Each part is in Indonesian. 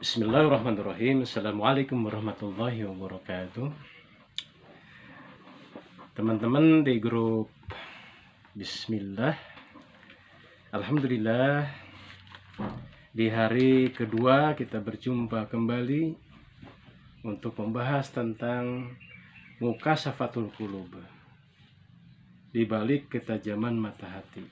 Bismillahirrahmanirrahim. Assalamualaikum warahmatullahi wabarakatuh. Teman-teman di grup Bismillah, Alhamdulillah, di hari kedua kita berjumpa kembali untuk membahas tentang Mukasafatul Qulub, di balik ketajaman mata hati.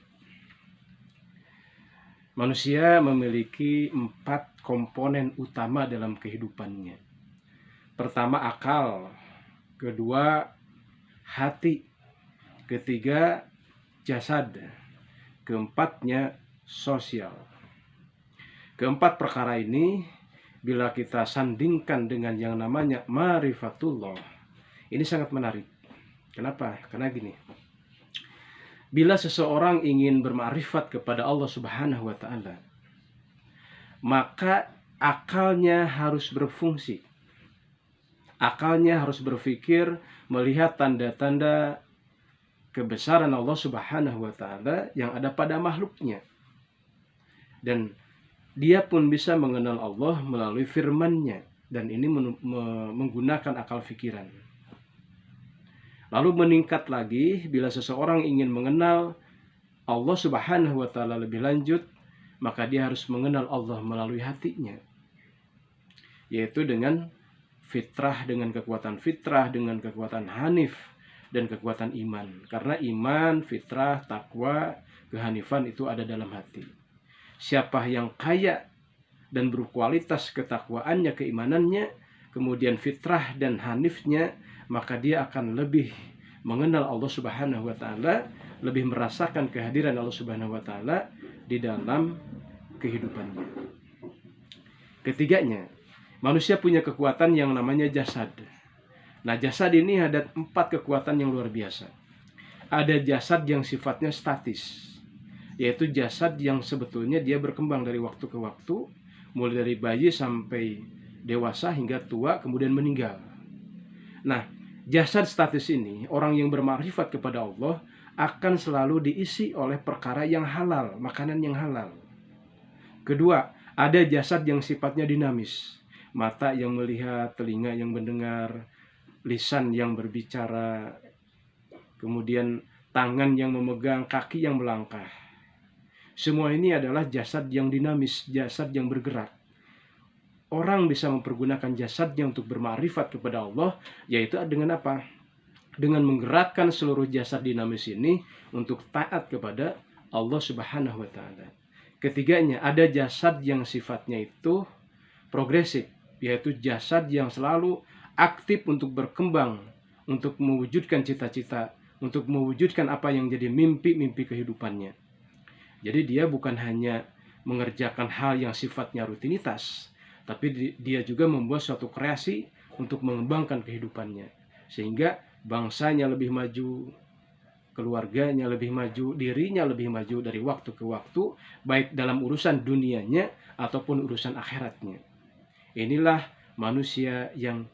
Manusia memiliki 4 komponen utama dalam kehidupannya. Pertama, akal. Kedua, hati. Ketiga, jasad. Keempatnya, sosial. Keempat perkara ini, bila kita sandingkan dengan yang namanya ma'rifatullah, ini sangat menarik. Kenapa? Karena gini, bila seseorang ingin bermakrifat kepada Allah Subhanahu wa Ta'ala, maka akalnya harus berfungsi. Akalnya harus berpikir, melihat tanda-tanda kebesaran Allah Subhanahu wa Ta'ala yang ada pada makhluknya. Dan dia pun bisa mengenal Allah melalui firman-Nya, dan ini menggunakan akal pikiran. Lalu meningkat lagi bila seseorang ingin mengenal Allah Subhanahu wa Ta'ala lebih lanjut, maka dia harus mengenal Allah melalui hatinya, yaitu dengan fitrah, dengan kekuatan hanif, dan kekuatan iman. Karena iman, fitrah, takwa, kehanifan itu ada dalam hati. Siapa yang kaya dan berkualitas ketakwaannya, keimanannya, kemudian fitrah dan hanifnya, maka dia akan lebih mengenal Allah Subhanahu wa Ta'ala, lebih merasakan kehadiran Allah Subhanahu wa Ta'ala di dalam kehidupannya. Ketiganya, manusia punya kekuatan yang namanya jasad. Nah, jasad ini ada 4 kekuatan yang luar biasa. Ada jasad yang sifatnya statis, yaitu jasad yang sebetulnya dia berkembang dari waktu ke waktu, mulai dari bayi sampai dewasa hingga tua, kemudian meninggal. Nah, jasad statis ini, orang yang bermakrifat kepada Allah akan selalu diisi oleh perkara yang halal, makanan yang halal. Kedua, ada jasad yang sifatnya dinamis. Mata yang melihat, telinga yang mendengar, lisan yang berbicara, kemudian tangan yang memegang, kaki yang melangkah. Semua ini adalah jasad yang dinamis, jasad yang bergerak. Orang bisa mempergunakan jasadnya untuk bermakrifat kepada Allah, yaitu dengan apa? Dengan menggerakkan seluruh jasad dinamis ini untuk taat kepada Allah Subhanahu wa Ta'ala. Ketiganya, ada jasad yang sifatnya itu progresif, yaitu jasad yang selalu aktif untuk berkembang, untuk mewujudkan cita-cita, untuk mewujudkan apa yang jadi mimpi-mimpi kehidupannya. Jadi dia bukan hanya mengerjakan hal yang sifatnya rutinitas, tapi dia juga membuat suatu kreasi untuk mengembangkan kehidupannya. Sehingga bangsanya lebih maju, keluarganya lebih maju, dirinya lebih maju dari waktu ke waktu, baik dalam urusan dunianya ataupun urusan akhiratnya. Inilah manusia yang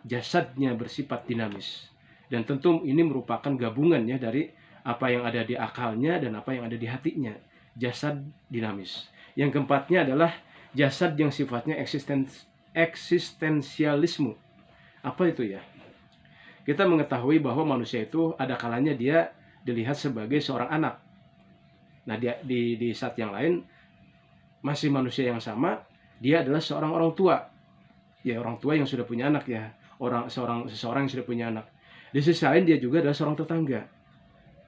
jasadnya bersifat dinamis. Dan tentu ini merupakan gabungannya dari apa yang ada di akalnya dan apa yang ada di hatinya. Jasad dinamis. Yang keempatnya adalah jasad yang sifatnya eksistensialisme. Apa itu ya? Kita mengetahui bahwa manusia itu ada kalanya dia dilihat sebagai seorang anak. Nah, di saat yang lain masih manusia yang sama, dia adalah seorang orang tua. Ya, orang tua yang sudah punya anak ya. Seseorang yang sudah punya anak. Di sisi lain dia juga adalah seorang tetangga.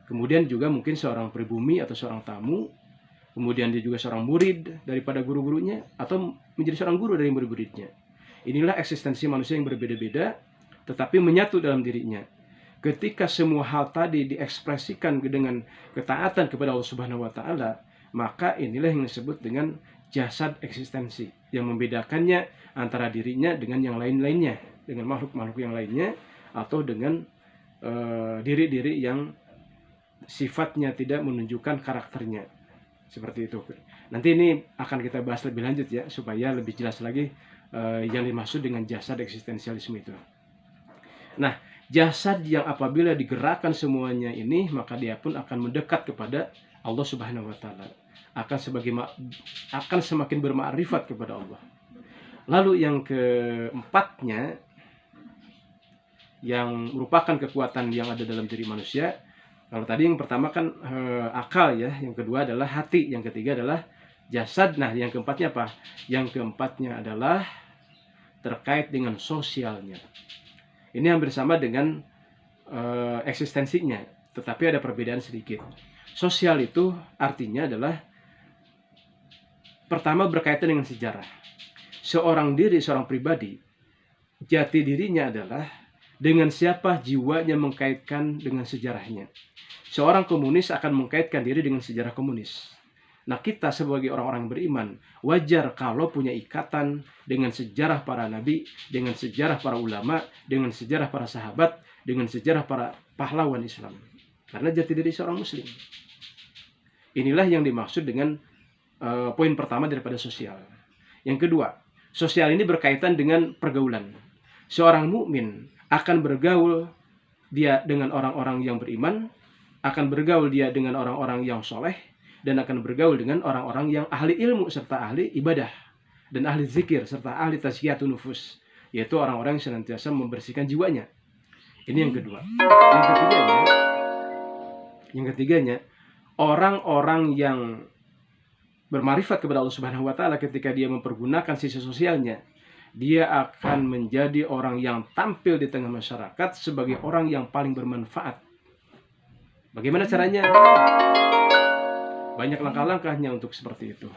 Kemudian juga mungkin seorang pribumi atau seorang tamu. Kemudian dia juga seorang murid daripada guru-gurunya, atau menjadi seorang guru dari murid-muridnya. Inilah eksistensi manusia yang berbeda-beda, tetapi menyatu dalam dirinya. Ketika semua hal tadi diekspresikan dengan ketaatan kepada Allah Subhanahu wa Ta'ala, maka inilah yang disebut dengan jasad eksistensi, yang membedakannya antara dirinya dengan yang lain-lainnya, dengan makhluk-makhluk yang lainnya, atau dengan diri-diri yang sifatnya tidak menunjukkan karakternya. Seperti itu. Nanti ini akan kita bahas lebih lanjut ya, supaya lebih jelas lagi yang dimaksud dengan jasad eksistensialisme itu. Nah, jasad yang apabila digerakkan semuanya ini, maka dia pun akan mendekat kepada Allah Subhanahu wa Ta'ala. Akan semakin bermakrifat kepada Allah. Lalu yang keempatnya, yang merupakan kekuatan yang ada dalam diri manusia. Kalau tadi yang pertama kan akal ya, yang kedua adalah hati, yang ketiga adalah jasad. Nah, yang keempatnya apa? Yang keempatnya adalah terkait dengan sosialnya. Ini hampir sama dengan eksistensinya, tetapi ada perbedaan sedikit. Sosial itu artinya adalah pertama berkaitan dengan sejarah. Seorang pribadi, jati dirinya adalah dengan siapa jiwanya mengkaitkan dengan sejarahnya. Seorang komunis akan mengkaitkan diri dengan sejarah komunis. Nah, kita sebagai orang-orang beriman, wajar kalau punya ikatan dengan sejarah para nabi, dengan sejarah para ulama, dengan sejarah para sahabat, dengan sejarah para pahlawan Islam. Karena jati diri seorang muslim. Inilah yang dimaksud dengan poin pertama daripada sosial. Yang kedua, sosial ini berkaitan dengan pergaulan. Seorang mukmin akan bergaul dia dengan orang-orang yang beriman, akan bergaul dia dengan orang-orang yang soleh, dan akan bergaul dengan orang-orang yang ahli ilmu serta ahli ibadah, dan ahli zikir serta ahli tazkiyatun nufus, yaitu orang-orang yang senantiasa membersihkan jiwanya. Ini yang kedua. Yang ketiganya, orang-orang yang bermarifat kepada Allah Subhanahu wa taala ketika dia mempergunakan sisi sosialnya, dia akan menjadi orang yang tampil di tengah masyarakat sebagai orang yang paling bermanfaat. Bagaimana caranya? Banyak langkah-langkahnya untuk seperti itu.